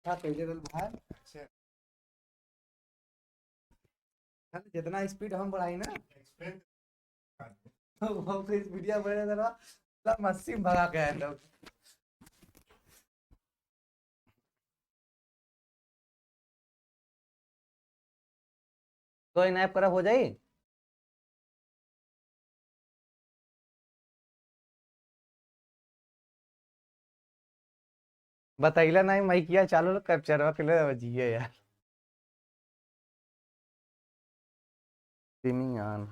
था पहले वाला भाई। अच्छा, जितना स्पीड हम बढ़ाई ना वो फिर वीडियो बढ़े जरा मतलब मस्ती में भगा के आए लोग। तो इन ऐप करब हो जाई। बताइला नहीं मैं किया चालू कैप्चर के लिए जिए यार। Streaming on.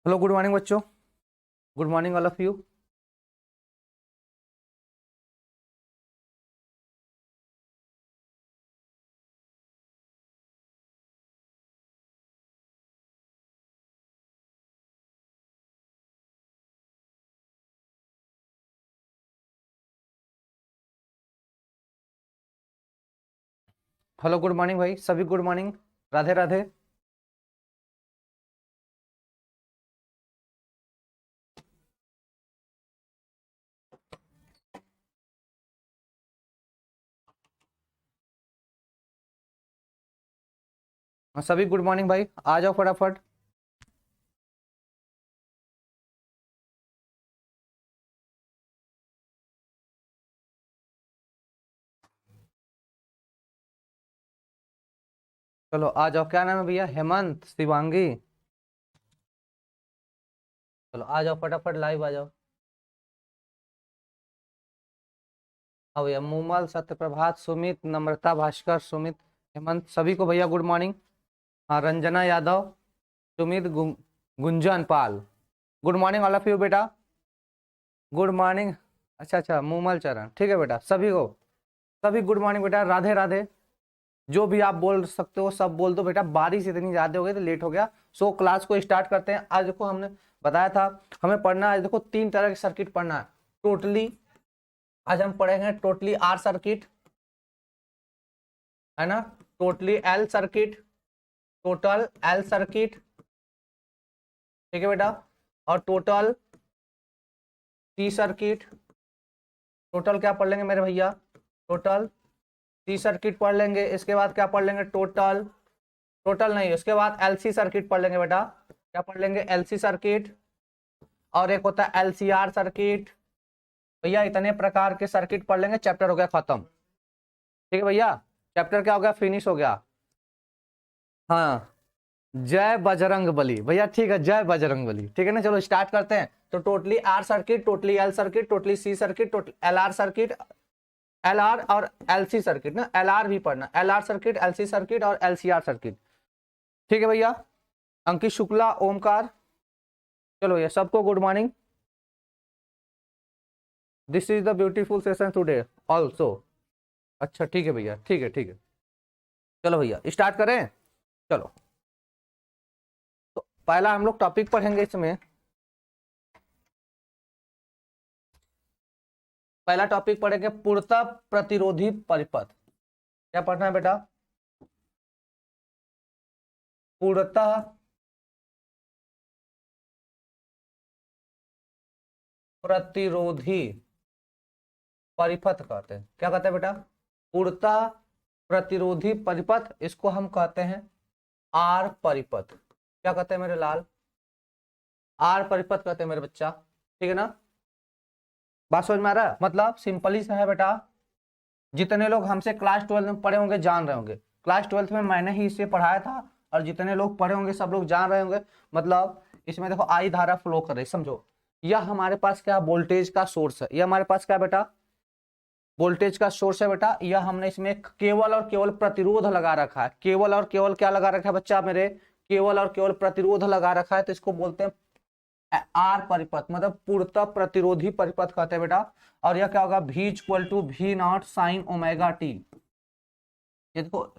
Hello good morning बच्चों। Good morning all of you. Hello good morning भाई सभी गुड मॉर्निंग। राधे राधे। सभी गुड मॉर्निंग भाई आ जाओ फटाफट। चलो आ जाओ। क्या नाम है भैया? हेमंत, शिवांगी। चलो आ जाओ फटाफट लाइव आ जाओ। हाँ भैया मूमल, सत्यप्रभात, सुमित, नम्रता, भास्कर, सुमित, हेमंत सभी को भैया गुड मॉर्निंग। हाँ Ranjana Yadav, Sumit, Gunjan Pal. Good morning all of you बेटा। Good morning. अच्छा अच्छा मूमल चरण ठीक है बेटा सभी को। सभी गुड मॉर्निंग बेटा। राधे राधे। जो भी आप बोल सकते हो सब बोल दो बेटा। बारिश इतनी ज्यादा हो गई तो लेट हो गया। सो क्लास को स्टार्ट करते हैं। आज देखो हमने बताया था हमें पढ़ना है। देखो 3 तरह के सर्किट पढ़ना है टोटली। आज हम पढ़ेंगे टोटली आर सर्किट है ना। Totally L circuit, total L circuit ठीक है बेटा। और टोटल टी सर्किट। टोटल क्या पढ़ लेंगे मेरे भैया? टोटल टी सर्किट पढ़ लेंगे। इसके बाद क्या पढ़ लेंगे? टोटल, टोटल नहीं उसके बाद एलसी सर्किट पढ़ लेंगे बेटा। क्या पढ़ लेंगे? LC circuit. और एक होता है एलसीआर सर्किट। भैया इतने प्रकार के सर्किट पढ़ लेंगे चैप्टर हो गया खत्म। ठीक है भैया चैप्टर क्या हो गया? फिनिश हो गया। हाँ जय बजरंग बली भैया ठीक है। जय बजरंग बली ठीक है ना। चलो स्टार्ट करते हैं। तो totally R circuit, totally L circuit, totally C circuit, totally L R circuit, L R और एलसी सर्किट ना। एल आर भी पढ़ना। L R circuit, LC circuit और एलसीआर सर्किट ठीक है भैया। अंकित शुक्ला, ओमकार। चलो ये सबको good morning. This is the beautiful session today also. अच्छा ठीक है भैया ठीक है ठीक है। चलो भैया स्टार्ट करें। चलो तो पहला हम लोग टॉपिक पढ़ेंगे इसमें। पहला टॉपिक पढ़ेंगे पूर्णतः प्रतिरोधी परिपथ। क्या पढ़ना है बेटा? पूर्णतः प्रतिरोधी परिपथ कहते हैं। क्या कहते हैं बेटा? पूर्णतः प्रतिरोधी परिपथ। इसको हम कहते हैं आर परिपथ। क्या कहते हैं मेरे लाल? आर परिपथ कहते हैं मेरे बच्चा। ठीक है ना। बात समझ में आ रहा है? मतलब सिंपली सा है बेटा। जितने लोग हमसे क्लास 12 में पढ़े होंगे जान रहे होंगे। क्लास 12 में मैंने ही इसे पढ़ाया था। और जितने लोग पढ़े होंगे सब लोग जान रहे होंगे। मतलब इसमें देखो आई धारा फ्लो कर रही समझो। यह हमारे पास क्या वोल्टेज का सोर्स है। यह हमारे पास क्या बेटा? वोल्टेज का सोर्स है बेटा। यह हमने इसमें केवल और केवल प्रतिरोध लगा रखा है। केवल और केवल क्या लगा रखा है बच्चा मेरे? केवल और केवल प्रतिरोध लगा रखा है। तो इसको बोलते हैं आर परिपथ, मतलब पूर्णतः प्रतिरोधी परिपथ कहते हैं बेटा। और यह क्या होगा, V equal to V naught sine omega T. ये देखो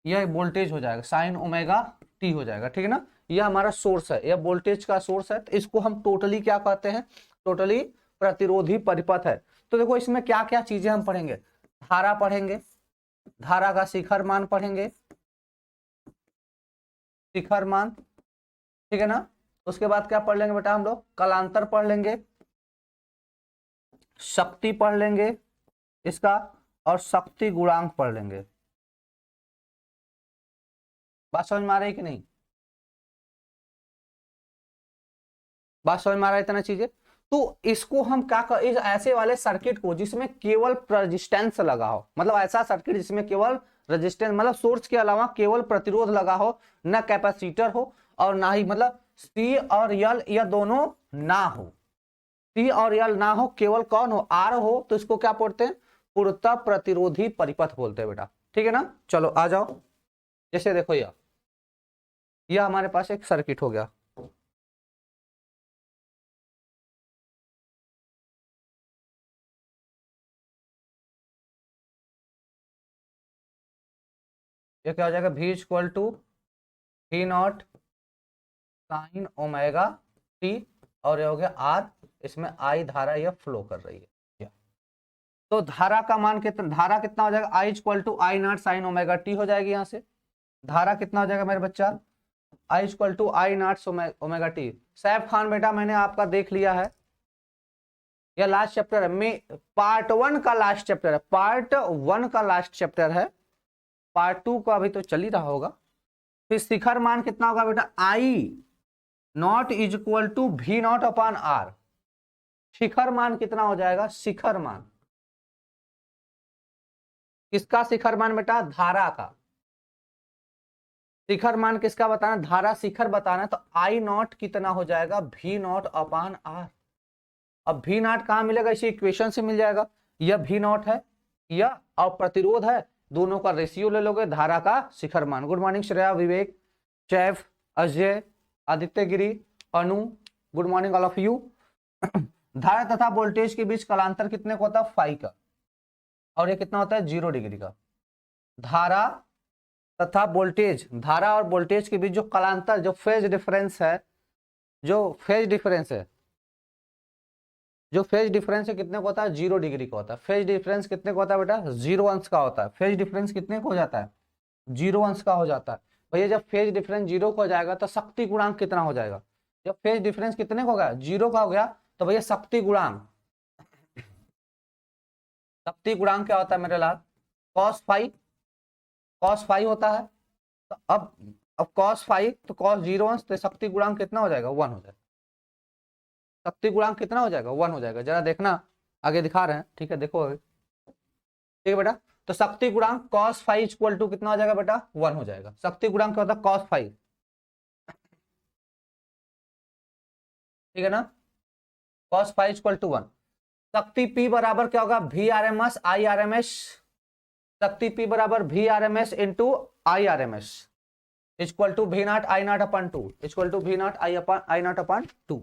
यह वोल्टेज हो जाएगा, साइन ओमेगा टी हो जाएगा, ठीक है ना। यह हमारा सोर्स है, यह वोल्टेज का सोर्स है, तो इसको हम टोटली क्या कहते हैं, टोटली प्रतिरोधी परिपथ है। तो देखो इसमें क्या क्या चीजें हम पढ़ेंगे, धारा पढ़ेंगे, धारा का शिखर मान पढ़ेंगे, शिखर मान, ठीक है ना। उसके बाद क्या पढ़ लेंगे बेटा हम लोग, कलांतर पढ़ लेंगे, शक्ति पढ़ लेंगे इसका, और शक्ति गुणांक पढ़ लेंगे। बात समझ में आ रही है कि नहीं, बात समझ में आ रहा है इतना चीजें। तो इसको हम क्या कर, इस ऐसे वाले सर्किट को जिसमें केवल रेजिस्टेंस लगा हो, मतलब ऐसा सर्किट जिसमें केवल रेजिस्टेंस मतलब सोर्स के अलावा केवल प्रतिरोध लगा हो, ना कैपेसिटर हो और ना ही मतलब सी और यल यह दोनों ना हो, सी और यल ना हो, केवल कौन हो, आर हो, तो इसको क्या बोलते हैं, पूर्णतः प्रतिरोधी परिपथ बोलते हैं बेटा, ठीक है ना। चलो आ जाओ, जैसे देखो यह हमारे पास एक सर्किट हो गया, ये क्या हो जाएगा, V equal to V naught sine omega T, और ये हो गया आर, इसमें आई धारा यह फ्लो कर रही है। तो धारा का मान कितना, धारा कितना हो जाएगा, I equal to I naught sine omega T हो जाएगी। यहां से धारा कितना हो जाएगा मेरे बच्चा, I equal to I naught omega t. Saif Khan बेटा मैंने आपका देख लिया है, यह लास्ट चैप्टर है, मैं पार्ट 1 का लास्ट चैप्टर है, पार्ट 1 का लास्ट चैप्टर है, पार्ट 2 का अभी तो चल ही रहा होगा। फिर शिखर मान कितना होगा बेटा, I naught is equal to V naught upon R. शिखर मान कितना हो जाएगा, शिखर मान, किसका शिखर मान बेटा, धारा का शिखर मान, किसका बताना, धारा शिखर बताना, तो आई नॉट कितना हो जाएगा, V नॉट अपॉन आर। अब V नॉट कहां मिलेगा, इसी इक्वेशन से मिल जाएगा, यह V नॉट है, यह और प्रतिरोध है, दोनों का रेशियो ले लोगे, धारा का शिखर मान। Good morning Shreya, Vivek, chaff, Ajay, Aditya Giri, Anu, good morning all of you. धारा तथा वोल्टेज के बीच कलांतर कितने का होता है, फाई का, और ये कितना होता है, 0 डिग्री का। धारा तथा वोल्टेज, धारा और वोल्टेज के बीच जो कलांतर, जो फेज डिफरेंस है, जो फेज डिफरेंस है, जो फेज डिफरेंस है कितने का होता है, 0 डिग्री का होता है। फेज डिफरेंस कितने का होता है बेटा, 0 अंश का होता है। फेज डिफरेंस कितने का हो जाता है, 0 अंश का हो जाता है। भैया जब फेज डिफरेंस 0 का हो जाएगा तो शक्ति गुणांक कितना हो जाएगा, जब फेज डिफरेंस कितने का हो गया, 0 का हो गया, तो भैया शक्ति गुणांक, शक्ति गुणांक क्या होता है मेरे लाल, कॉस फाई, कॉस फाई होता है। तो अब कॉस फाई तो कॉस 0 अंश, तो शक्ति गुणांक कितना हो जाएगा, 1 हो जाएगा। शक्ति गुणांक कितना हो जाएगा, 1 हो जाएगा। जरा देखना, आगे दिखा रहे हैं, ठीक है, देखो अभी, ठीक है बेटा। तो शक्ति गुणांक cos फाइव इक्वल टू कितना हो जाएगा बेटा, 1 हो जाएगा। शक्ति गुणांक क्या होता है, cos फाइव, ठीक है ना, cos फाइव इक्वल टू 1। शक्ति P बराबर क्या होगा, V R M S I R M S, शक्ति P बराबर V R M S into I R M S equal to V naught I naught upon 2, equal to V naught I naught upon 2।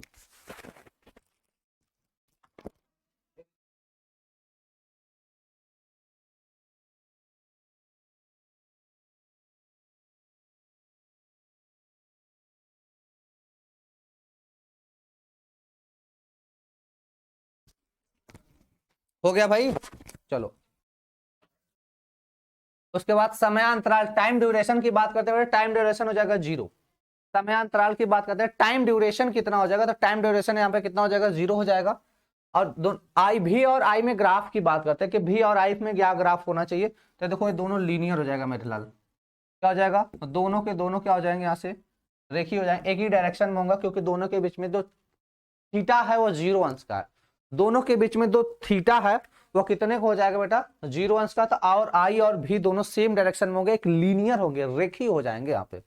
हो गया भाई, चलो। उसके बाद समयांतराल, time duration की बात करते हुए, टाइम ड्यूरेशन हो जाएगा 0। समयांतराल की बात करते हैं, टाइम ड्यूरेशन कितना हो जाएगा, तो टाइम ड्यूरेशन यहाँ पे कितना हो जाएगा, 0 हो जाएगा। और आई भी और आई में ग्राफ की बात करते हैं कि भी और आई में क्या ग्राफ होना चाहिए, तो देखो ये दोनों लीनियर हो जाएगा मेरे लाल, क्या हो जाएगा, तो दोनों के दोनों क्या हो जाएंगे, यहाँ से रेखीय हो जाएंगे, एक ही डायरेक्शन में होगा, क्योंकि दोनों के बीच में जो थीटा है वो 0 अंश का है। दोनों के बीच में जो थीटा है वो कितने का हो जाएगा बेटा, 0 अंश का। तो और आई और भी दोनों सेम डायरेक्शन में होंगे, एक लीनियर होंगे, रेखीय हो जाएंगे यहाँ पे।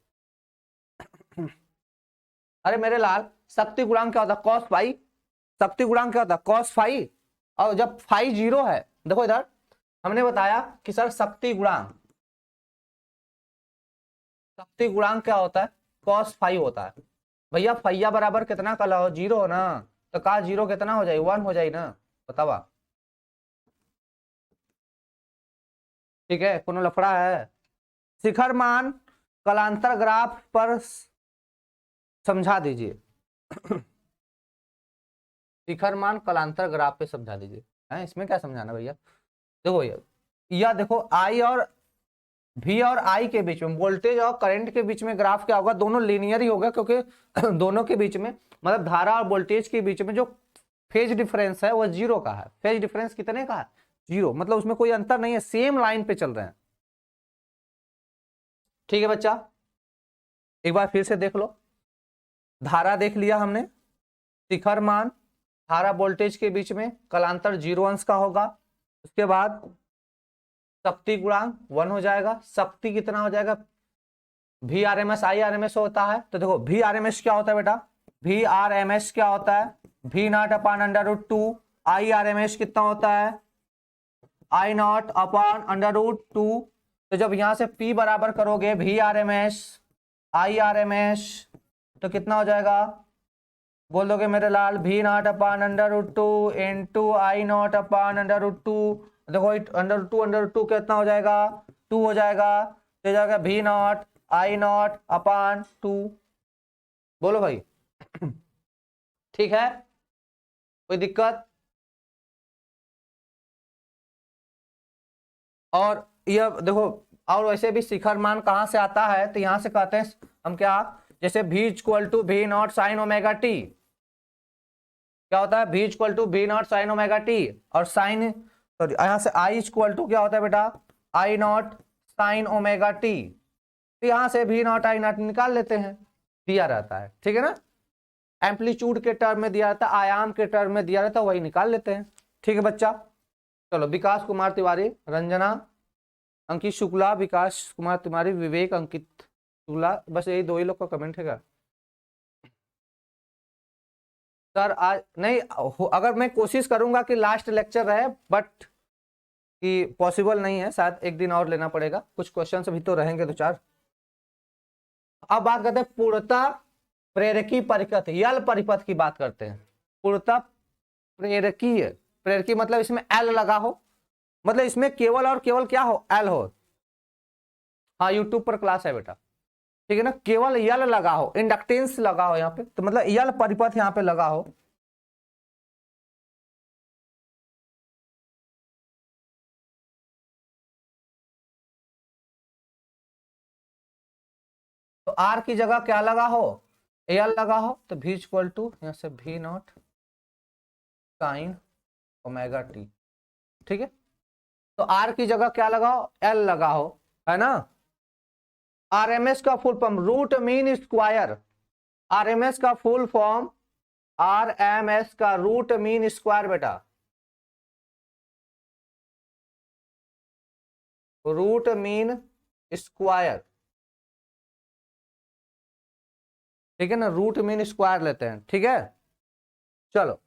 अरे मेरे लाल, शक्ति गुणांक क्या होता है, cos फाई, शक्ति गुणांक क्या होता है, cos फाई। और जब फाई 0 है, देखो इधर हमने बताया कि सर शक्ति गुणांक, शक्ति गुणांक क्या होता है, cos फाई होता है। भैया फैया बराबर कितना कला हो, 0 हो ना, तो का 0 कितना हो जाए, 1 हो जाए ना, बतावा। ठीक है, कोनो लफड़ा है। शिखर मान कलांतर ग्राफ पर समझा दीजिए। शिखर मान कलांतर ग्राफ पे समझा दीजिए। है इसमें क्या समझाना भैया, देखो भैया, या देखो आई और वी और आई के बीच में, वोल्टेज और करंट के बीच में ग्राफ क्या होगा, दोनों लीनियर ही होगा, क्योंकि दोनों के बीच में मतलब धारा और वोल्टेज के बीच में जो फेज डिफरेंस है वो 0 का है। फेज डिफरेंस कितने का है, 0, मतलब उसमें कोई अंतर नहीं है, सेम लाइन पे चल रहे हैं। ठीक है बच्चा, एक बार फिर से देख लो। धारा देख लिया हमने, शिखर मान धारा वोल्टेज के बीच में कलांतर 0 अंश का होगा। उसके बाद शक्ति गुणांक 1 हो जाएगा। शक्ति कितना हो जाएगा, V R M S I R M S होता है। तो देखो वी आर एम एस क्या होता है बेटा, वी आर एम एस क्या होता है, V naught upon under root 2। I R M S कितना होता है, I naught upon under root 2। तो जब यहां से P बराबर करोगे V R M S I R M S, तो कितना हो जाएगा, बोल दोगे मेरे लाल, V naught upon under root 2 into I naught upon under root 2। देखो अंडर रूट 2 कितना हो जाएगा, 2 हो जाएगा। तो जाएगा वी नॉट आई नॉट अपान 2। बोलो भाई। ठीक है, कोई दिक्कत। और ये देखो, और वैसे भी शिखर मान कहां से आता है, तो यहां से कहते हैं हम क्या, जैसे v equal to V naught sine omega T, क्या होता है, v equal to V naught sine omega T, और साइन, सॉरी यहां से i इक्वल टू क्या होता है बेटा, I naught sine omega T. तो यहां से वी नॉट आई नॉट निकाल लेते हैं, दिया रहता है, ठीक है ना, एम्पलीट्यूड के टर्म में दिया रहता है, आयाम के टर्म में दिया रहता है, वही निकाल लेते हैं। ठीक है बच्चा, चलो विकास कुमार तिवारी, रंजना, अंकित शुक्ला, विकास कुमार तिवारी, विवेक अंकित शुक्ला, बस यही 2 ही लोग का कमेंट है। सर आज नहीं, अगर मैं कोशिश करूंगा कि लास्ट लेक्चर रहे, बट कि पॉसिबल नहीं है, शायद एक दिन और लेना पड़ेगा, कुछ क्वेश्चन भी तो रहेंगे 2-4। अब बात करते हैं पूर्णता प्रेरकी परिपथ, यल परिपथ की बात करते हैं। पूर्णता प्रेरकीय, प्रेरकी मतलब इसमें एल लगा हो, मतलब इसमें केवल और केवल क्या हो, एल हो। हाँ यूट्यूब पर क्लास है बेटा, ठीक है ना, केवल यल लगा हो, इंडक्टेंस लगा हो यहाँ पे, तो मतलब यल परिपथ यहाँ पे लगा हो। तो आर की जगह क्या लगा हो, एल लगा हो, तो v इक्वल टू यहाँ से V naught sine omega T. ठीक है, तो आर की जगह क्या लगा हो, एल लगा हो, है ना। आरएमएस का full form root mean square, RMS का फुल फॉर्म, आरएमएस का रूट मीन स्क्वायर बेटा, रूट मीन स्क्वायर, ठीक है ना, रूट मीन स्क्वायर लेते हैं। ठीक है, चलो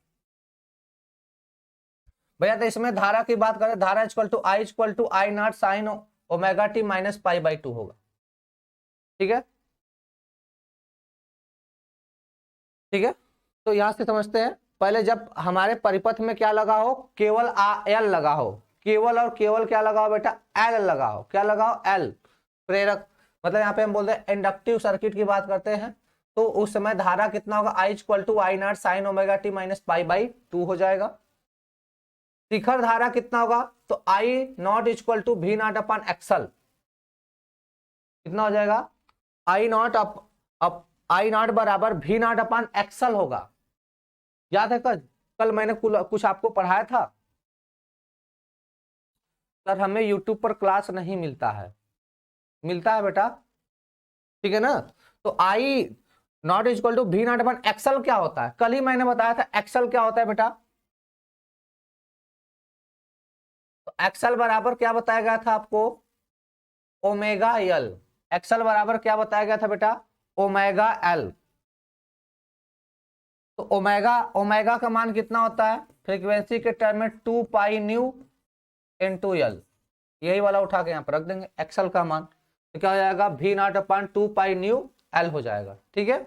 भैया, तो इसमें धारा की बात करें, धारा equal to I naught sine omega T minus pi by 2 होगा। ठीक है, ठीक है, तो यहां से समझते हैं, पहले जब हमारे परिपथ में क्या लगा हो, केवल एल लगा हो, केवल और केवल क्या लगा हो बेटा, एल लगा हो, क्या लगा हो, एल, प्रेरक, मतलब यहाँ पे हम बोलते हैं इंडक्टिव सर्किट की बात करते हैं, तो उस समय धारा कितना होगा, I equal to I naught sine omega T minus pi by 2 हो जाएगा। शिखर धारा कितना होगा, तो I naught equal to V naught upon XL, कितना हो जाएगा, I naught up I naught बराबर वी नॉट अपॉन एक्सल होगा। याद है कल मैंने कुछ आपको पढ़ाया था। सर हमें यूट्यूब पर क्लास नहीं मिलता है, मिलता है बेटा, ठीक है ना। तो I naught equal to V naught upon XL क्या होता है, कल ही मैंने बताया था एक्सल क्या होता है बेटा। तो एक्सल बराबर क्या बताया गया था आपको, ओमेगा एल, एक्सल बराबर क्या बताया गया था बेटा, ओमेगा एल। तो ओमेगा, ओमेगा का मान कितना होता है फ्रीक्वेंसी के टर्म में, 2 पाई न्यू इनटू एल, यही वाला उठा के यहाँ पर रख देंगे एक्सल का मान, तो क्या हो जाएगा, V naught upon 2 pi nu L हो जाएगा। ठीक है,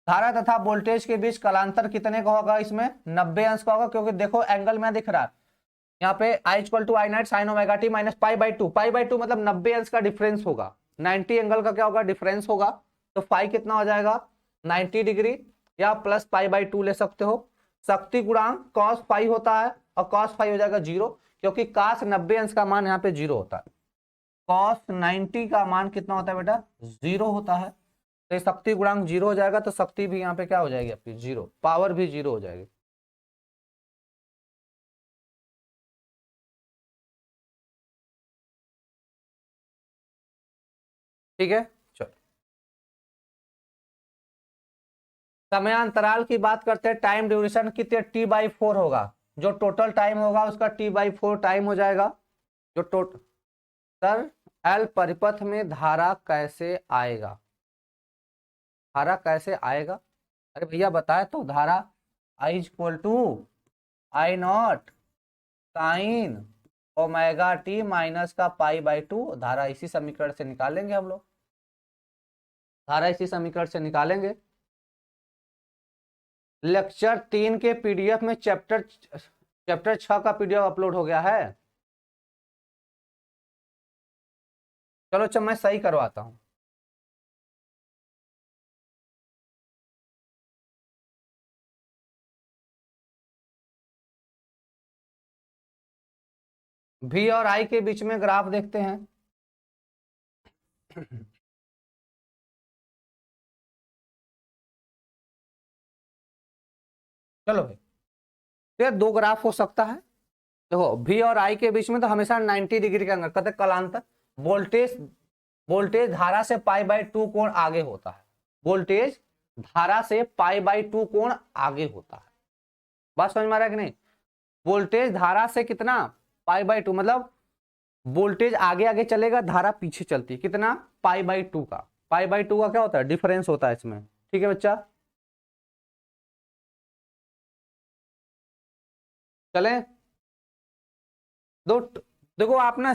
धारा तथा वोल्टेज के बीच कालांतर कितने का होगा, इसमें 90 अंश का होगा, क्योंकि देखो एंगल में दिख रहा है यहाँ पे I equal to I naught sine omega T minus pi by two मतलब 90 अंश का डिफरेंस होगा, 90 एंगल का क्या होगा, डिफरेंस होगा। तो फाई कितना हो जाएगा 90 डिग्री, या प्लस पाई/2 ले सकते हो। शक्ति गुणांक कॉस फाई होता है और कॉस फाई हो जाएगा 0, क्योंकि कॉस 90 अंश का मान यहाँ पे 0 होता है। कॉस 90 का मान कितना होता है बेटा, 0 होता है। तो शक्ति गुणांक 0 हो जाएगा, तो शक्ति भी यहाँ पे क्या हो जाएगी आपकी 0, पावर भी 0 हो जाएगी। ठीक है, चलो समयांतराल की बात करते हैं। टाइम ड्यूरेशन कितने T/4 होगा, जो टोटल टाइम होगा उसका T/4 टाइम हो जाएगा। जो टोटल सर एल परिपथ में धारा कैसे आएगा, धारा कैसे आएगा, अरे भैया बताए तो, धारा I equal to I naught sine omega T minus का पाई/2, धारा इसी समीकरण से निकालेंगे हम लोग, धारा इसी समीकरण से निकालेंगे। लेक्चर 3 के पीडीएफ में चैप्टर 6 का पीडीएफ अपलोड हो गया है। चलो अच्छा मैं सही करवाता हूं। V और I के बीच में ग्राफ देखते हैं। चलो भाई, ये दो ग्राफ हो सकता है। देखो V और I के बीच में तो हमेशा 90 डिग्री का अंतर, कहते कालांतर। वोल्टेज वोल्टेज धारा से पाई/2 कोण आगे होता है, वोल्टेज धारा से पाई/2 कोण आगे होता है। बात समझ में आ रहा है कि नहीं, वोल्टेज धारा से कितना पाई/2, मतलब वोल्टेज आगे आगे चलेगा, धारा पीछे चलती है, कितना पाई/2 का। पाई/2 का क्या होता है, डिफरेंस होता है इसमें। ठीक है बच्चा, चले दो। देखो आप ना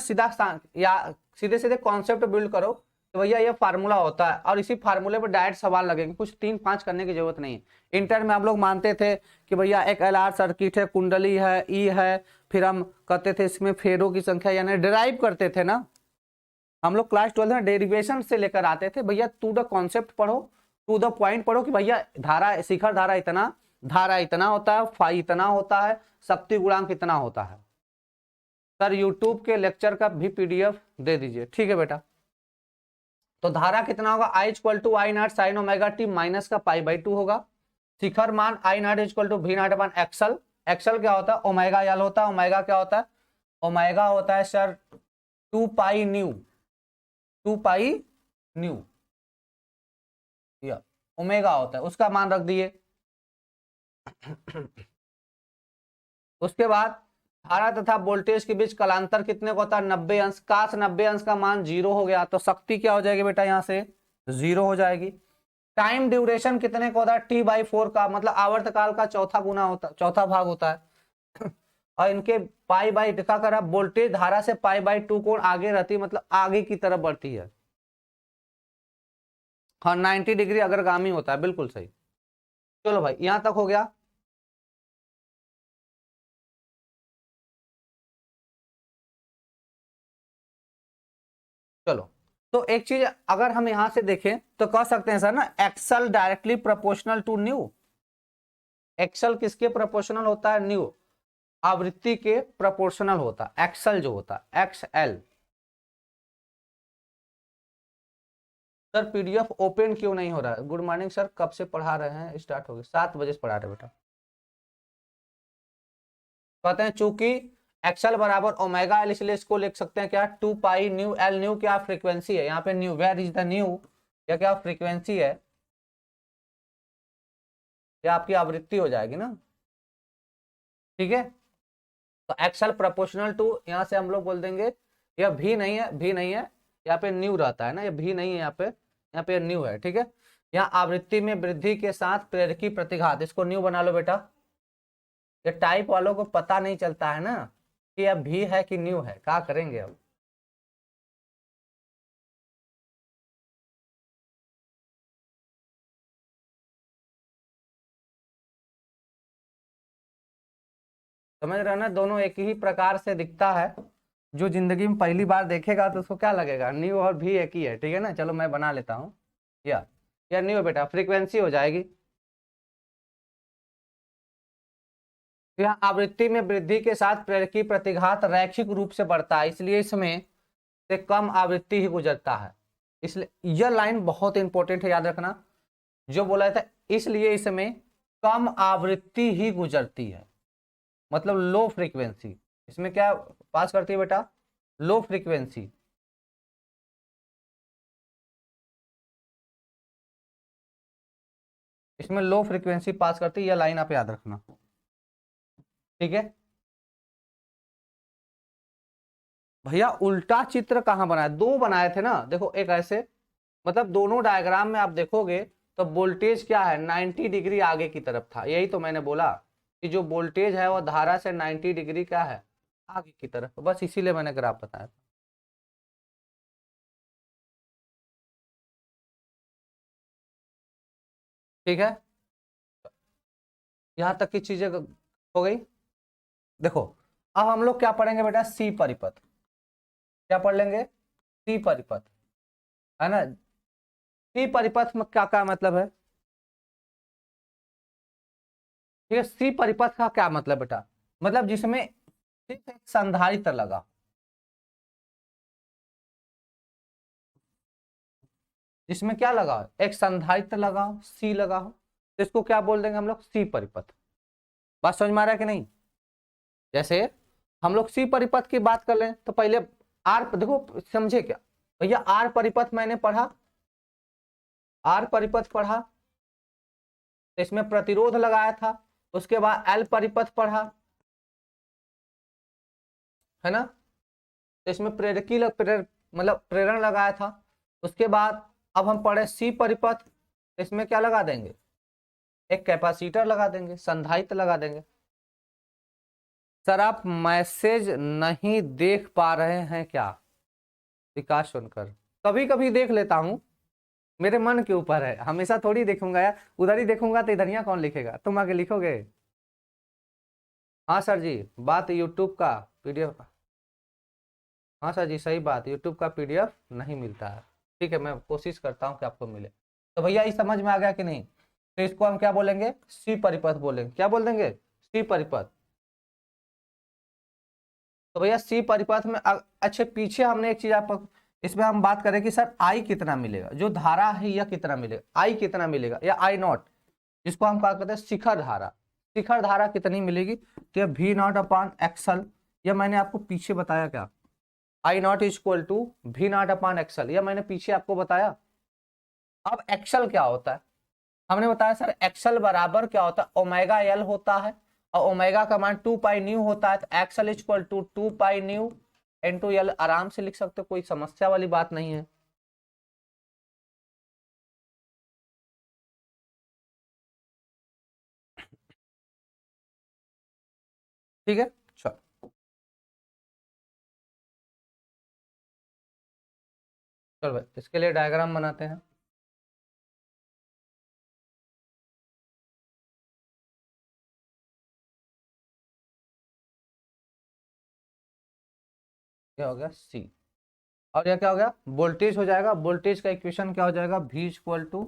या सीधे सीधे कॉन्सेप्ट बिल्ड करो तो भैया ये फार्मूला होता है, और इसी फार्मूले पर डायरेक्ट सवाल लगेंगे, कुछ 3-5 करने की जरूरत नहीं है। इंटर में हम लोग मानते थे कि भैया एक LR सर्किट है, कुंडली है, ई है, फिर हम कहते थे इसमें फेरों की संख्या, यानी डिराइव करते थे ना हम लोग। क्लास 12 में डेरिवेशन से लेकर आते थे भैया, टू द कॉन्सेप्ट पढ़ो, टू द पॉइंट पढ़ो कि भैया धारा, शिखर धारा इतना, धारा इतना होता है, फाई इतना होता है, शक्ति गुणांक इतना होता है। सर यूट्यूब के लेक्चर का भी पीडीएफ दे दीजिए, ठीक है बेटा। तो धारा कितना होगा, I equal to I naught sine omega T minus का पाई/2 होगा। शिखर मान I naught equal to V naught upon XL. XL क्या होता है, ओमेगा यल होता है। ओमेगा क्या होता है, ओमेगा होता है sir 2 pi new, 2 pi new, omega होता है, उसका मान रख दिए। उसके बाद धारा तथा वोल्टेज के बीच कालांतर कितने को होता है, 90 अंश। काश 90 अंश का मान 0 हो गया तो शक्ति क्या हो जाएगी बेटा, यहां से 0 हो जाएगी। टाइम ड्यूरेशन कितने को होता है, T/4 का, मतलब आवर्तकाल का चौथा गुना होता, चौथा भाग होता है। और इनके पाई/, देखा कर वोल्टेज धारा से पाई/2 कोण आगे रहती है, मतलब आगे की तरफ बढ़ती है। हाँ 90 डिग्री अग्रगामी होता है, बिल्कुल सही। चलो भाई यहां तक हो गया। चलो तो एक चीज अगर हम यहां से देखें तो कह सकते हैं सर ना, XL directly proportional to nu. XL किसके प्रोपोर्शनल होता है, न्यू आवृत्ति के प्रोपोर्शनल होता है एक्सल, जो होता है XL। सर पीडीएफ ओपन क्यों नहीं हो रहा है, गुड मॉर्निंग सर, कब से पढ़ा रहे हैं, स्टार्ट हो गया 7 बजे से पढ़ा रहे बेटा। कहते हैं चूंकि एक्सल बराबर ओमेगा एल, इसलिए इसको लिख सकते हैं क्या, 2 पाई न्यू एल। न्यू क्या फ्रीक्वेंसी है, यहाँ पे nu, where is the nu, या क्या फ्रीक्वेंसी है, या आपकी आवृत्ति हो जाएगी ना। ठीक है, तो एक्सल प्रोपोर्शनल टू, यहाँ से हम लोग बोल देंगे यह भी नहीं है, भी नहीं है, यहाँ पे न्यू रहता है ना, ये भी नहीं है, यहाँ पे न्यू है। ठीक है, यहाँ आवृत्ति में वृद्धि के साथ प्रेरकी प्रतिघात, इसको न्यू बना लो बेटा। ये टाइप वालों को पता नहीं चलता है ना कि अब भी है कि न्यू है, क्या करेंगे अब। समझ रहे हो ना, दोनों एक ही प्रकार से दिखता है। जो जिंदगी में पहली बार देखेगा तो उसको क्या लगेगा, न्यू और भी एक ही है, ठीक है ना। चलो मैं बना लेता हूँ, या न्यू बेटा फ्रीक्वेंसी हो जाएगी। यह आवृत्ति में वृद्धि के साथ प्रेरकी प्रतिघात रैखिक रूप से बढ़ता है, इसलिए इसमें से कम आवृत्ति ही गुजरता है। इसलिए यह लाइन बहुत इंपॉर्टेंट है, याद रखना। जो बोला था इसलिए इसमें कम आवृत्ति ही गुजरती है, मतलब लो फ्रीक्वेंसी। इसमें क्या पास करती है बेटा, लो फ्रीक्वेंसी। इसमें लो फ्रीक्वेंसी पास करती है, यह लाइन आप याद रखना, ठीक है भैया। उल्टा चित्र कहाँ बनाया, दो बनाए थे ना, देखो एक ऐसे, मतलब दोनों डायग्राम में आप देखोगे तो वोल्टेज क्या है 90 डिग्री आगे की तरफ था। यही तो मैंने बोला कि जो वोल्टेज है वह धारा से 90 डिग्री क्या है, आगे की तरफ, बस इसीलिए मैंने ग्राफ बताया। ठीक है, यहां तक की चीजें हो गई। देखो अब हम लोग क्या पढ़ेंगे बेटा, सी परिपथ। क्या पढ़ लेंगे, सी परिपथ, है ना। सी परिपथ में क्या क्या मतलब है, ठीक है। सी परिपथ का क्या मतलब बेटा, मतलब जिसमें सिर्फ एक संधारित्र लगा, जिसमें क्या लगा, एक संधारित्र लगा हो, सी लगा हो, तो इसको क्या बोल देंगे हम लोग, सी परिपथ। बात समझ में आ रहा है कि नहीं। जैसे हम लोग सी परिपथ की बात कर लें तो पहले आर, देखो समझे क्या भैया, आर परिपथ मैंने पढ़ा, आर परिपथ पढ़ा तो इसमें प्रतिरोध लगाया था। उसके बाद एल परिपथ पढ़ा, है ना, तो इसमें मतलब प्रेरण लगाया था। उसके बाद अब हम पढ़े सी परिपथ, इसमें क्या लगा देंगे, एक कैपेसिटर लगा देंगे, संधारित्र लगा देंगे। सर आप मैसेज नहीं देख पा रहे हैं क्या, विकास सुनकर, कभी कभी देख लेता हूं, मेरे मन के ऊपर है, हमेशा थोड़ी देखूंगा यार, उधर ही देखूंगा तो इधर ही कौन लिखेगा, तुम आगे लिखोगे। हाँ सर जी, बात यूट्यूब का पीडीएफ, हाँ सर जी सही बात, यूट्यूब का पीडीएफ नहीं मिलता है। ठीक है, मैं कोशिश करता हूँ कि आपको मिले। तो भैया ये समझ में आ गया कि नहीं, तो इसको हम क्या बोलेंगे, सी परिपथ बोलेंगे, क्या बोल देंगे, सी परिपथ। तो भैया सी परिपथ में अच्छे पीछे हमने एक चीज आप, इसमें हम बात करें कि सर आई कितना मिलेगा, जो धारा है यह कितना मिलेगा, आई कितना मिलेगा, या आई नॉट, जिसको हम क्या कहते हैं शिखर धारा, शिखर धारा कितनी मिलेगी, तो यह वी नॉट अपॉन एक्सल, यह मैंने आपको पीछे बताया क्या, I naught is equal to V naught upon XL, यह मैंने पीछे आपको बताया। अब एक्सल क्या होता है, हमने बताया सर एक्सल बराबर क्या होता है, ओमेगा एल होता है, और ओमेगा का मान 2 पाई न्यू होता है, तो XL equal to 2 pi nu into L, आराम से लिख सकते हो, कोई समस्या वाली बात नहीं है। ठीक है, चलो चलो भाई इसके लिए डायग्राम बनाते हैं। क्या हो गया सी, और यह क्या हो गया, वोल्टेज हो जाएगा, वोल्टेज का इक्वेशन क्या हो जाएगा, V equal to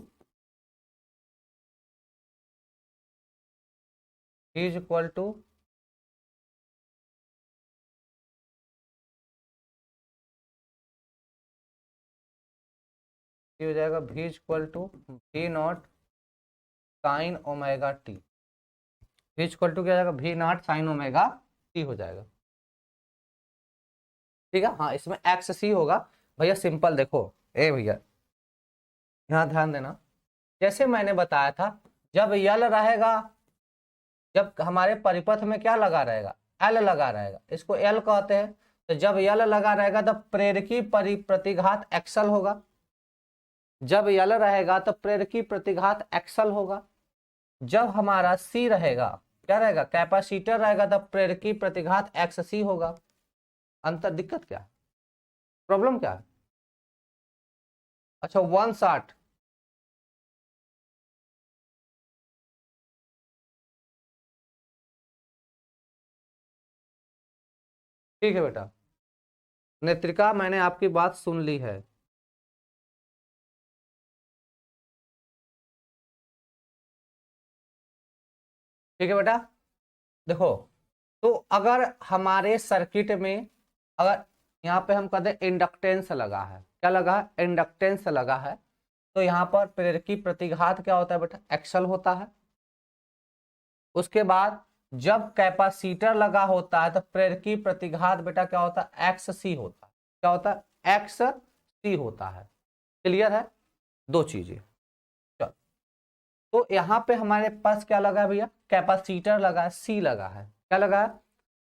V equal to हो जाएगा V equal to V naught sine omega T, V equal to क्या हो जाएगा, V naught sine omega T हो जाएगा। ठीक है, हाँ इसमें एक्स सी होगा। भैया सिंपल देखो, ए भैया यहाँ ध्यान देना, जैसे मैंने बताया था, जब यल रहेगा, जब हमारे परिपथ में क्या लगा रहेगा, एल लगा रहेगा, इसको एल कहते हैं। तो जब यल लगा रहेगा तब प्रेरकी प्रतिघात एक्सल होगा, जब यल रहेगा तो प्रेरकी प्रतिघात एक्सल होगा। जब हमारा सी रहेगा, क्या रहेगा, कैपेसिटर रहेगा, तब प्रेरकी प्रतिघात एक्स सी होगा। अंतर, दिक्कत क्या है, प्रॉब्लम क्या है, अच्छा 160, ठीक है बेटा, नेत्रिका मैंने आपकी बात सुन ली है। ठीक है बेटा, देखो, तो अगर हमारे सर्किट में, अगर यहाँ पे हम कहते हैं इंडक्टेंस लगा है, क्या लगा है, इंडक्टेंस लगा है, तो यहाँ पर प्रेरकी प्रतिघात क्या होता है बेटा, एक्सल होता है। उसके बाद जब कैपेसिटर लगा होता है तो प्रेरकी प्रतिघात बेटा क्या होता है, एक्स सी होता है। क्या होता है, एक्स सी होता है। क्लियर है, दो चीजें। चलो, तो यहाँ पे हमारे पास क्या लगा है भैया, कैपेसिटर लगा है, सी लगा है। क्या लगा है,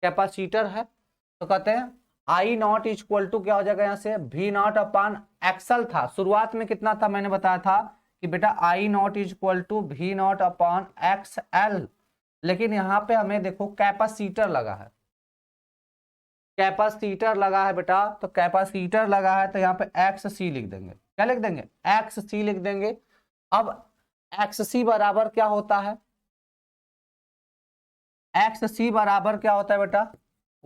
कैपेसिटर है। तो कहते हैं आई नॉट इक्वल टू क्या हो जाएगा, यहाँ से वी नॉट अपान एक्सल था शुरुआत में, कितना था मैंने बताया था कि बेटा I naught equal to V naught upon X L, लेकिन यहाँ पे हमें देखो कैपेसिटर लगा है, कैपेसिटर लगा है बेटा, तो कैपेसिटर लगा है तो यहाँ पे एक्स सी लिख देंगे। क्या लिख देंगे, एक्स सी लिख देंगे। अब एक्स सी बराबर क्या होता है, एक्स सी बराबर क्या होता है बेटा,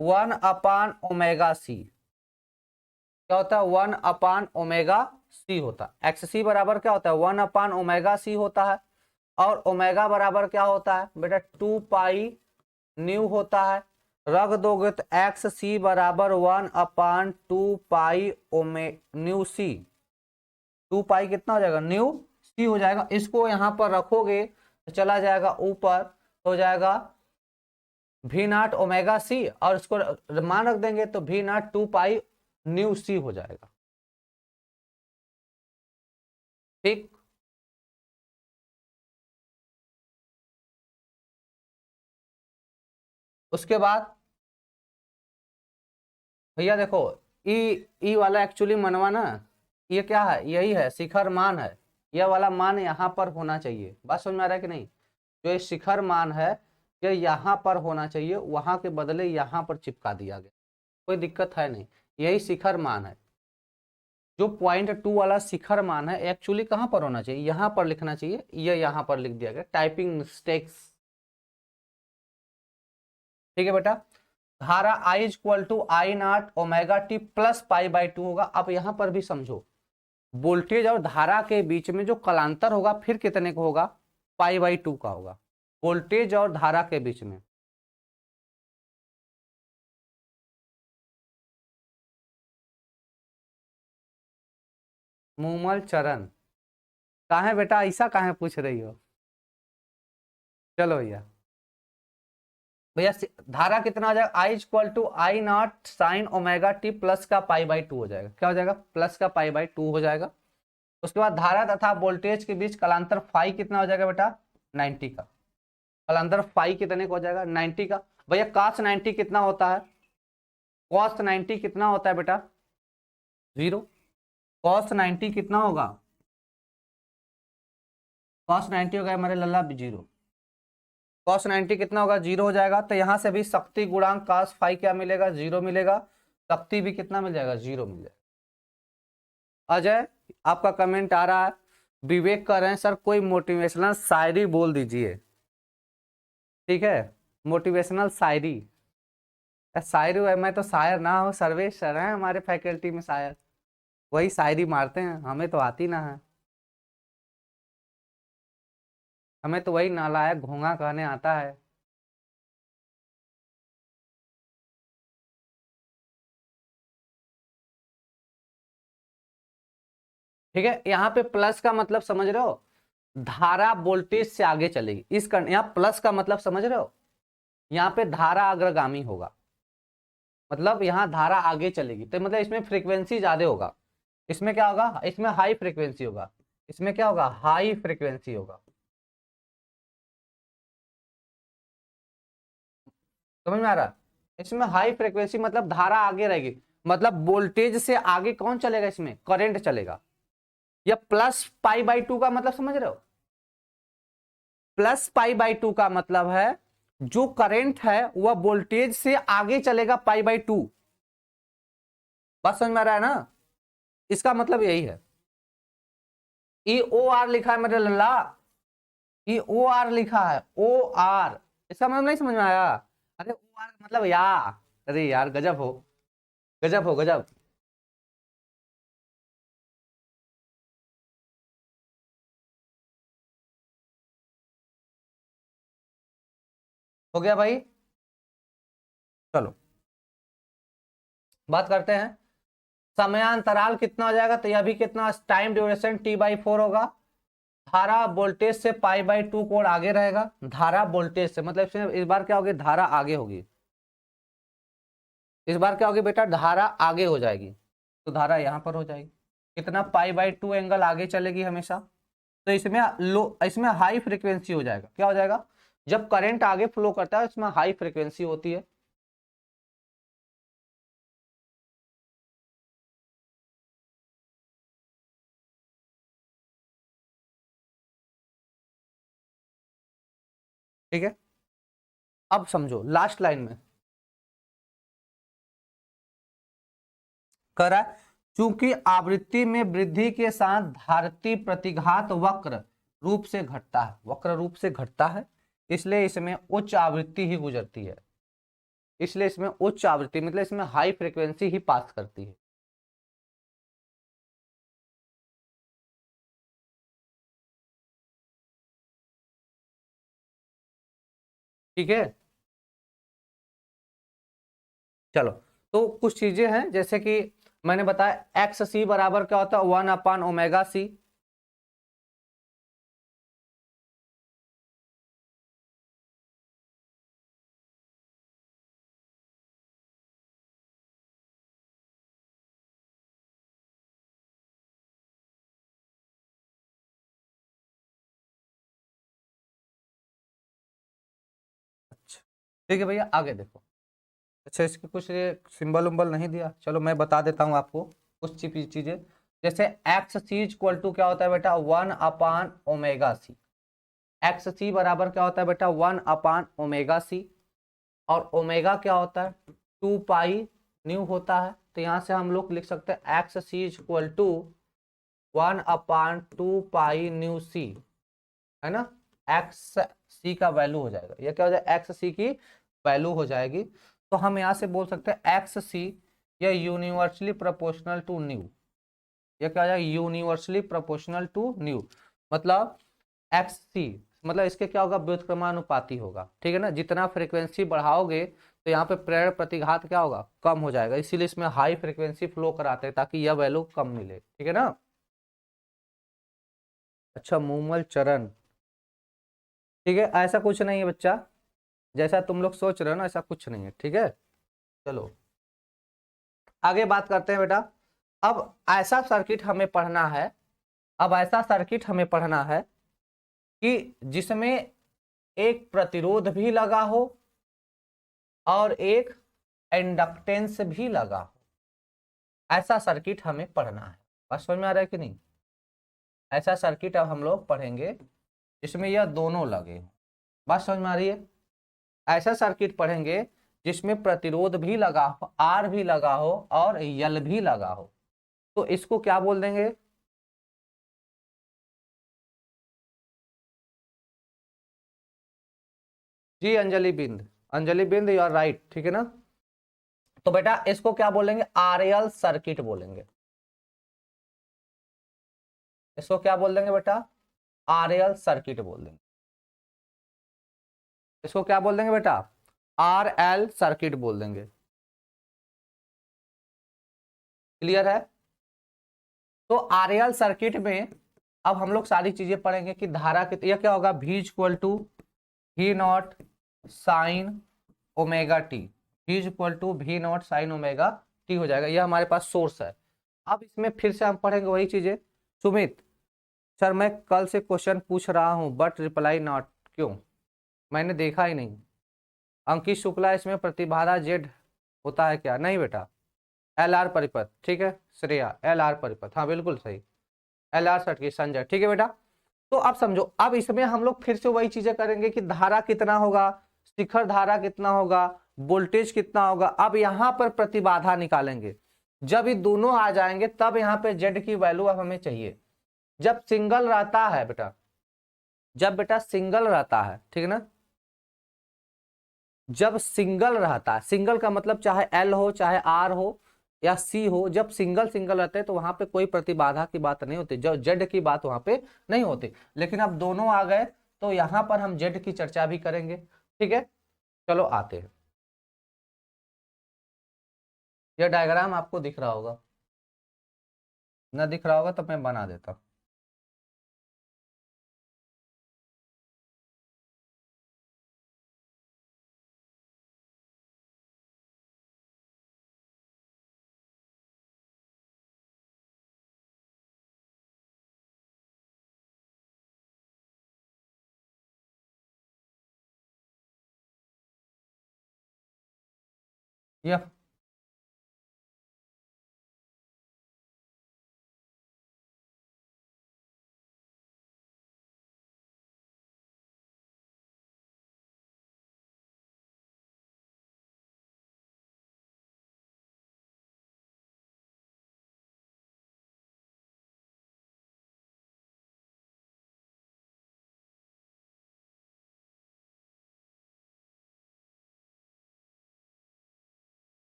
1/ओमेगा सी। क्या होता है, 1/ओमेगा सी होता है। एक्स सी बराबर क्या होता है, 1/ओमेगा सी होता है। और ओमेगा बराबर क्या होता है बेटा, 2 न्यू होता है। रख दोगे तो एक्स सी बराबर 1/2 न्यू सी। 2 कितना हो जाएगा, न्यू सी हो जाएगा। इसको यहाँ पर रखोगे तो चला जाएगा ऊपर, हो जाएगा वी नॉट ओमेगा सी, और इसको मान रख देंगे तो वी नॉट 2 न्यू सी हो जाएगा। ठीक, उसके बाद भैया देखो, ई वाला एक्चुअली मनवा ना, ये क्या है, यही है शिखर मान है। यह वाला मान यहाँ पर होना चाहिए, बात समझ में आ रहा है कि नहीं। जो ये शिखर मान है ये यहाँ पर होना चाहिए, वहां के बदले यहाँ पर चिपका दिया गया, कोई दिक्कत है नहीं, यही शिखर मान है। जो .2 वाला शिखर मान है एक्चुअली कहाँ पर होना चाहिए, यहाँ पर लिखना चाहिए, ये यहाँ पर लिख दिया गया, टाइपिंग मिस्टेक्स। ठीक है बेटा, धारा I equal to I naught omega T plus π/2 होगा। अब यहां पर भी समझो, वोल्टेज और धारा के बीच में जो कलांतर होगा फिर कितने का होगा, π/2 का होगा, वोल्टेज और धारा के बीच में। मूमल चरण, कहाँ है बेटा, ऐसा कहाँ पूछ रही हो। चलो भैया, भैया धारा कितना हो जाएगा, I equal to I naught sine omega T plus का π/2 हो जाएगा। क्या हो जाएगा, प्लस का π/2 हो जाएगा। उसके बाद धारा तथा वोल्टेज के बीच कलांतर फाई कितना हो जाएगा बेटा, 90 का। कलांतर फाई कितने का हो जाएगा, 90 का। भैया cos 90 कितना होता है, cos 90 कितना होता है बेटा, 0। cos 90 कितना होगा, cos 90 होगा हमारे लल्ला 0। cos 90 कितना होगा, 0 हो जाएगा। तो यहां से भी शक्ति गुणांक cos फाई क्या मिलेगा, 0 मिलेगा। शक्ति भी कितना मिल जाएगा, 0 मिल जाएगा। अजय आपका कमेंट आ रहा है, विवेक कर रहे हैं सर कोई मोटिवेशनल शायरी बोल दीजिए। ठीक है, मोटिवेशनल शायरी, शायरी है, मैं तो शायर ना हूँ, सर्वेश सर हैं हमारे फैकल्टी में शायर, वही शायरी मारते हैं, हमें तो आती ना है, हमें तो वही नालायक घोंगा कहने आता है। ठीक है, यहाँ पे प्लस का मतलब समझ रहे हो, धारा वोल्टेज से आगे चलेगी, इस यहाँ प्लस का मतलब समझ रहे हो, यहाँ पे धारा अग्रगामी होगा, मतलब यहाँ धारा आगे चलेगी, तो मतलब इसमें फ्रीक्वेंसी ज्यादा होगा। इसमें क्या होगा, इसमें हाई फ्रीक्वेंसी होगा, इसमें क्या होगा, हाई फ्रीक्वेंसी होगा। समझ में आ रहा है, इसमें हाई फ्रीक्वेंसी मतलब धारा आगे रहेगी, मतलब वोल्टेज से आगे कौन चलेगा, इसमें करंट चलेगा। या प्लस π/2 का मतलब समझ रहे हो, प्लस π/2 का मतलब है जो करंट है वह वोल्टेज से आगे चलेगा π/2। बात समझ में आ रहा है ना, इसका मतलब यही है। ई ओ आर लिखा है मेरे लल्ला, ई ओ आर लिखा है, ओ आर, इसका मतलब नहीं समझ में आया, अरे ओ आर मतलब या, अरे यार गजब हो, गजब हो गजब। हो गया भाई। चलो बात करते हैं, समयांतराल कितना हो जाएगा, तो यह भी कितना, टाइम ड्यूरेशन T/4 होगा। धारा वोल्टेज से π/2 कोण आगे रहेगा, धारा वोल्टेज से मतलब इसमें इस बार क्या होगी, धारा आगे होगी, इस बार क्या होगी बेटा, धारा आगे हो जाएगी, तो धारा यहां पर हो जाएगी, कितना π/2 एंगल आगे चलेगी हमेशा। तो इसमें लो, इसमें हाई फ्रीक्वेंसी हो जाएगा, क्या हो जाएगा, जब करंट आगे फ्लो करता है इसमें हाई फ्रीक्वेंसी होती है। ठीक है, अब समझो लास्ट लाइन में कह रहा है, चूंकि आवृत्ति में वृद्धि के साथ धारिता प्रतिघात वक्र रूप से घटता है, वक्र रूप से घटता है, इसलिए इसमें उच्च आवृत्ति ही गुजरती है, इसलिए इसमें उच्च आवृत्ति मतलब इसमें हाई फ्रीक्वेंसी ही पास करती है। ठीक है, चलो, तो कुछ चीजें हैं जैसे कि मैंने बताया एक्स सी बराबर क्या होता है, 1/ω/c। ठीक है भैया, आगे देखो। अच्छा, इसके कुछ सिंबल उम्बल नहीं दिया, चलो मैं बता देता हूँ आपको कुछ चीजें। जैसे एक्स सी इक्वल टू क्या होता है बेटा, 1/ω/c। एक्स सी बराबर क्या होता है बेटा, 1/ω/c। और ओमेगा क्या होता है, 2π होता है, तो यहाँ से हम लोग लिख सकते हैं x C equal to 1/2π/c, है ना। एक्स सी का वैल्यू हो जाएगा, यह क्या हो जाएगा, एक्स सी की वैल्यू हो जाएगी। तो हम यहाँ से बोल सकते हैं एक्स सी यह यूनिवर्सली प्रोपोर्शनल टू न्यू, यह क्या हो जाएगा, यूनिवर्सली प्रोपोर्शनल टू न्यू, मतलब एक्स सी मतलब इसके क्या होगा, व्युत्क्रमानुपाती होगा। ठीक है ना, जितना फ्रीक्वेंसी बढ़ाओगे तो यहाँ पे प्रेरण प्रतिघात क्या होगा, कम हो जाएगा, इसीलिए इसमें हाई फ्रीक्वेंसी फ्लो कराते हैं ताकि यह वैल्यू कम मिले। ठीक है ना। अच्छा, मूमल चरण, ठीक है, ऐसा कुछ नहीं है बच्चा, जैसा तुम लोग सोच रहे हो ना ऐसा कुछ नहीं है। ठीक है, चलो आगे बात करते हैं बेटा। अब ऐसा सर्किट हमें पढ़ना है, अब ऐसा सर्किट हमें पढ़ना है कि जिसमें एक प्रतिरोध भी लगा हो और एक इंडक्टेंस भी लगा हो, ऐसा सर्किट हमें पढ़ना है। बात समझ में आ रहा है कि नहीं, ऐसा सर्किट अब हम लोग पढ़ेंगे जिसमें यह दोनों लगे हो। बात समझ में आ रही है, ऐसा सर्किट पढ़ेंगे जिसमें प्रतिरोध भी लगा हो, आर भी लगा हो और यल भी लगा हो, तो इसको क्या बोल देंगे, जी अंजलि बिंद, अंजलि बिंद, यू आर राइट। ठीक है ना, तो बेटा इसको क्या बोलेंगे, आरएल सर्किट बोलेंगे, इसको क्या बोल देंगे बेटा, आरएल सर्किट बोल देंगे, इसको क्या बोल देंगे बेटा, आरएल सर्किट बोल देंगे। क्लियर है, तो आरएल सर्किट में अब हम लोग सारी चीजें पढ़ेंगे कि धारा कितनी, यह क्या होगा, V equal to V0 sine omega T, V equal to V0 sine omega T हो जाएगा, यह हमारे पास सोर्स है। अब इसमें फिर से हम पढ़ेंगे वही चीजें। सुमित सर, मैं कल से क्वेश्चन पूछ रहा हूं बट रिप्लाई नॉट, क्यों, मैंने देखा ही नहीं। अंकित शुक्ला, इसमें प्रतिबाधा जेड होता है क्या, नहीं बेटा, एल आर परिपथ। ठीक है श्रेया, एल आर परिपथ, हाँ बिल्कुल सही, एल आर सर्किट, संजय, ठीक है बेटा। तो अब समझो, अब इसमें हम लोग फिर से वही चीजें करेंगे कि धारा कितना होगा, शिखर धारा कितना होगा, वोल्टेज कितना होगा। अब यहाँ पर प्रतिबाधा निकालेंगे, जब ये दोनों आ जाएंगे तब यहाँ पे जेड की वैल्यू अब हमें चाहिए। जब सिंगल रहता है बेटा, जब बेटा सिंगल रहता है, ठीक है ना, जब सिंगल रहता है, सिंगल का मतलब चाहे एल हो चाहे आर हो या सी हो, जब सिंगल सिंगल रहते हैं तो वहां पे कोई प्रतिबाधा की बात नहीं होती, जो जेड की बात वहां पे नहीं होती। लेकिन अब दोनों आ गए तो यहां पर हम जेड की चर्चा भी करेंगे। ठीक है, चलो आते हैं। यह डायग्राम आपको दिख रहा होगा, ना दिख रहा होगा तो मैं बना देता हूं। यह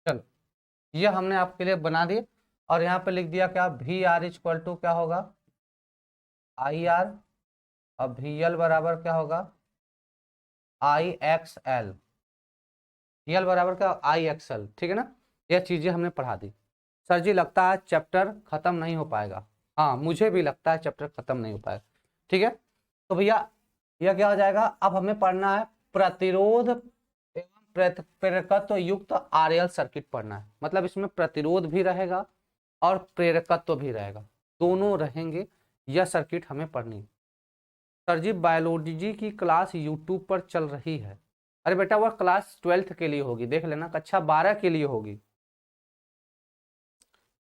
चलो, ये हमने आपके लिए बना दी और यहाँ पे लिख दिया क्या, वी आर इक्वल टू क्या होगा, आई आर, और वी एल बराबर क्या होगा, आई एक्स एल। वी एल बराबर क्या, आई एक्स एल। ठीक है ना, यह चीजें हमने पढ़ा दी। सर जी लगता है चैप्टर खत्म नहीं हो पाएगा। हाँ मुझे भी लगता है चैप्टर खत्म नहीं हो पाएगा। ठीक है, तो भैया यह क्या हो जाएगा, अब हमें पढ़ना है प्रतिरोध एवं प्रेरकत्व युक्त आरएल सर्किट पढ़ना है। मतलब इसमें प्रतिरोध भी रहेगा और प्रेरकत्व भी रहेगा, दोनों रहेंगे। यह सर्किट हमें पढ़नी है। सर जी बायोलॉजी की क्लास यूट्यूब पर चल रही है। अरे बेटा वह क्लास 12th के लिए होगी, देख लेना, कक्षा 12 के लिए होगी।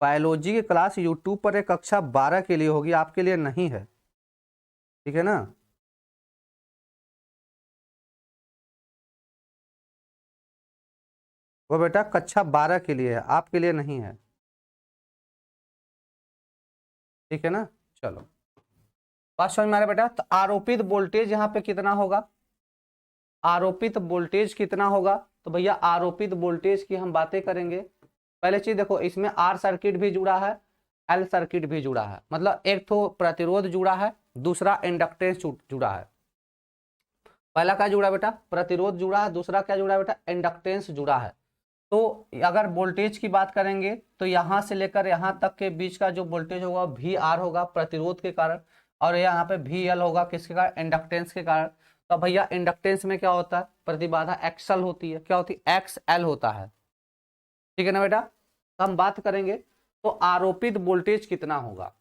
बायोलॉजी की क्लास यूट्यूब पर एक कक्षा 12 के लिए होगी, आपके लिए नहीं है। ठीक है ना, वो बेटा कक्षा 12 के लिए है, आपके लिए नहीं है। ठीक है ना, चलो बात समझ में आ रहा है बेटा। तो आरोपित वोल्टेज यहाँ पे कितना होगा, आरोपित वोल्टेज कितना होगा, तो भैया आरोपित वोल्टेज की हम बातें करेंगे। पहले चीज देखो, इसमें आर सर्किट भी जुड़ा है, एल सर्किट भी जुड़ा है, मतलब एक तो प्रतिरोध जुड़ा है, दूसरा इंडक्टेंस जुड़ा है। पहला क्या जुड़ा बेटा, प्रतिरोध जुड़ा है, दूसरा क्या जुड़ा है बेटा, इंडक्टेंस जुड़ा है। तो अगर वोल्टेज की बात करेंगे तो यहां से लेकर यहां तक के बीच का जो वोल्टेज होगा वी आर होगा प्रतिरोध के कारण, और यहाँ पे वी एल होगा किसके कारण, इंडक्टेंस के कारण। तो भैया इंडक्टेंस में क्या होता है, प्रतिबाधा एक्सएल होती है, क्या होती है, एक्स एल होता है। ठीक है ना बेटा, तो हम बात करेंगे तो आरोपित वोल्टेज कितना होगा,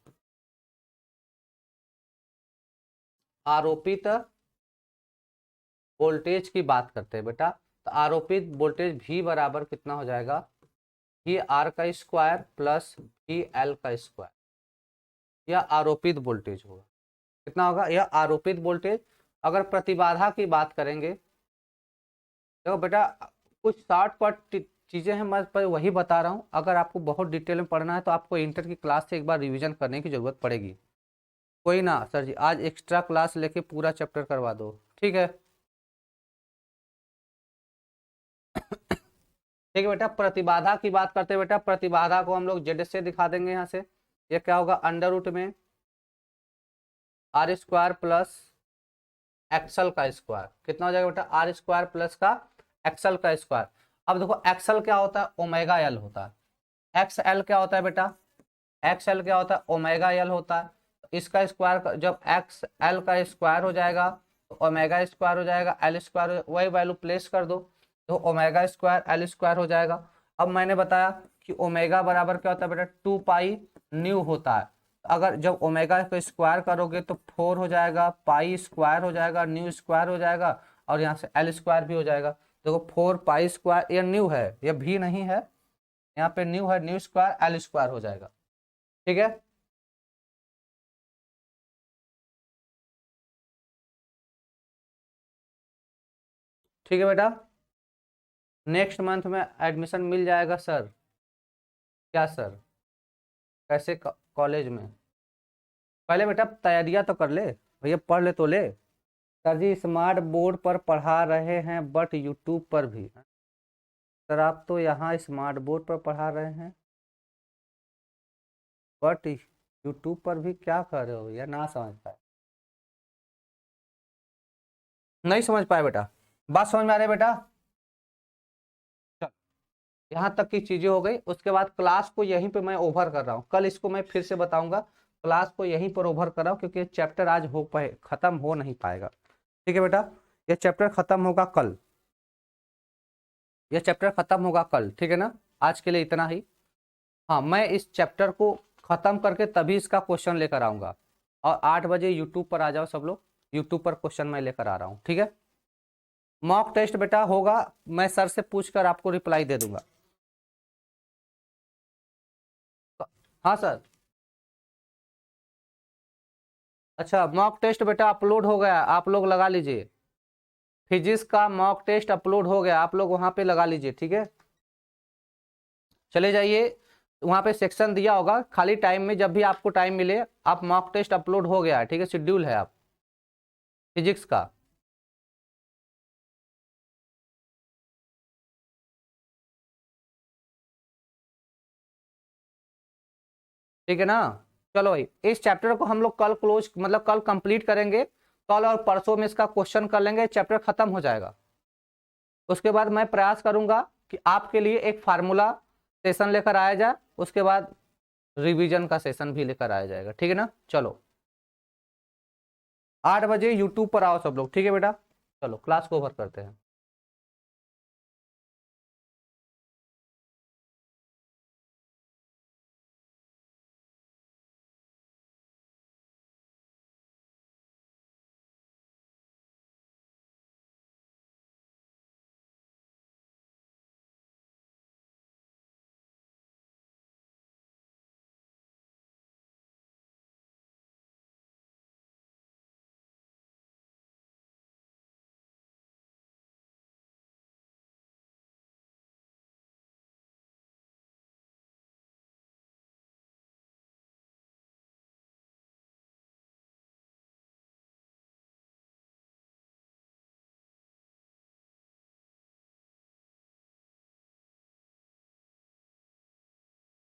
आरोपित वोल्टेज की बात करते हैं बेटा। तो आरोपित वोल्टेज V बराबर कितना हो जाएगा, वी आर का स्क्वायर प्लस वी एल का स्क्वायर। यह आरोपित वोल्टेज होगा, कितना होगा, यह आरोपित वोल्टेज। अगर प्रतिबाधा की बात करेंगे, देखो बेटा कुछ शॉर्ट कट चीजें हैं, मैं पर वही बता रहा हूँ। अगर आपको बहुत डिटेल में पढ़ना है तो आपको इंटर की क्लास से एक बार रिवीजन करने की जरूरत पड़ेगी। कोई ना सर जी, आज एक्स्ट्रा क्लास लेके पूरा चैप्टर करवा दो, ठीक है। ठीक है बेटा, प्रतिबाधा की बात करते हैं बेटा। प्रतिबाधा को हम लोग जेड से दिखा देंगे यहाँ से। ये क्या होगा, अंडर रूट में आर स्क्वायर प्लस एक्सल का स्क्वायर। कितना हो जाएगा बेटा, आर स्क्वायर प्लस का एक्सल का स्क्वायर। अब देखो एक्सल क्या होता है, ओमेगा एल होता है। एक्स एल क्या होता है बेटा, एक्स एल क्या होता है, ओमेगा एल होता है। इसका स्क्वायर जब एक्स एल का स्क्वायर हो जाएगा तो ओमेगा स्क्वायर हो जाएगा, एल स्क्वायर वही वैल्यू प्लेस कर दो तो ओमेगा स्क्वायर एल स्क्वायर हो जाएगा। अब मैंने बताया कि ओमेगा बराबर क्या होता है बेटा, 2 पाई न्यू होता है। अगर जब ओमेगा को स्क्वायर करोगे तो 4 हो जाएगा, पाई स्क्वायर हो जाएगा, न्यू स्क्वायर हो जाएगा, और यहाँ से एल स्क्वायर भी हो जाएगा। देखो 4 पाई स्क्वायर, ये न्यू है, ये भी नहीं है, यहाँ पे न्यू है, न्यू स्क्वायर एल स्क्वायर हो जाएगा। ठीक है, ठीक है बेटा, नेक्स्ट मंथ में एडमिशन मिल जाएगा सर। क्या सर, कैसे कॉलेज में? पहले बेटा तैयारियां तो कर ले भैया, पढ़ ले तो ले। सर जी स्मार्ट बोर्ड पर पढ़ा रहे हैं बट यूट्यूब पर भी। सर आप तो यहाँ स्मार्ट बोर्ड पर पढ़ा रहे हैं बट यूट्यूब पर भी, क्या कर रहे हो भैया? ना समझ पाए, नहीं समझ पाए बेटा, बात समझ में आ रही है बेटा? चल, यहाँ तक की चीजें हो गई। उसके बाद क्लास को यहीं पे मैं ओवर कर रहा हूँ, कल इसको मैं फिर से बताऊंगा। क्लास को यहीं पर ओवर कर रहा हूँ क्योंकि चैप्टर आज हो पाए खत्म हो नहीं पाएगा। ठीक है बेटा, ये चैप्टर खत्म होगा कल, ये चैप्टर खत्म होगा कल, ठीक है ना? आज के लिए इतना ही। हाँ, मैं इस चैप्टर को खत्म करके तभी इसका क्वेश्चन लेकर आऊंगा। और 8 बजे यूट्यूब पर आ जाओ सब लोग, यूट्यूब पर क्वेश्चन मैं लेकर आ रहा हूँ, ठीक है? मॉक टेस्ट बेटा होगा, मैं सर से पूछकर आपको रिप्लाई दे दूंगा। हाँ सर। अच्छा, मॉक टेस्ट बेटा अपलोड हो गया, आप लोग लगा लीजिए। फिजिक्स का मॉक टेस्ट अपलोड हो गया, आप लोग वहां पे लगा लीजिए, ठीक है? चले जाइए, वहां पे सेक्शन दिया होगा, खाली टाइम में जब भी आपको टाइम मिले आप, मॉक टेस्ट अपलोड हो गया है, ठीक है? शेड्यूल है आप फिजिक्स का। ठीक है ना? चलो भाई, इस चैप्टर को हम लोग कल क्लोज, मतलब कल कंप्लीट करेंगे। कल और परसों में इसका क्वेश्चन कर लेंगे, चैप्टर खत्म हो जाएगा। उसके बाद मैं प्रयास करूंगा कि आपके लिए एक फार्मूला सेशन लेकर आया जाए, उसके बाद रिवीजन का सेशन भी लेकर आया जाएगा, ठीक है ना? चलो 8 बजे यूट्यूब पर आओ सब लोग, ठीक है बेटा? चलो क्लास को ओवर करते हैं।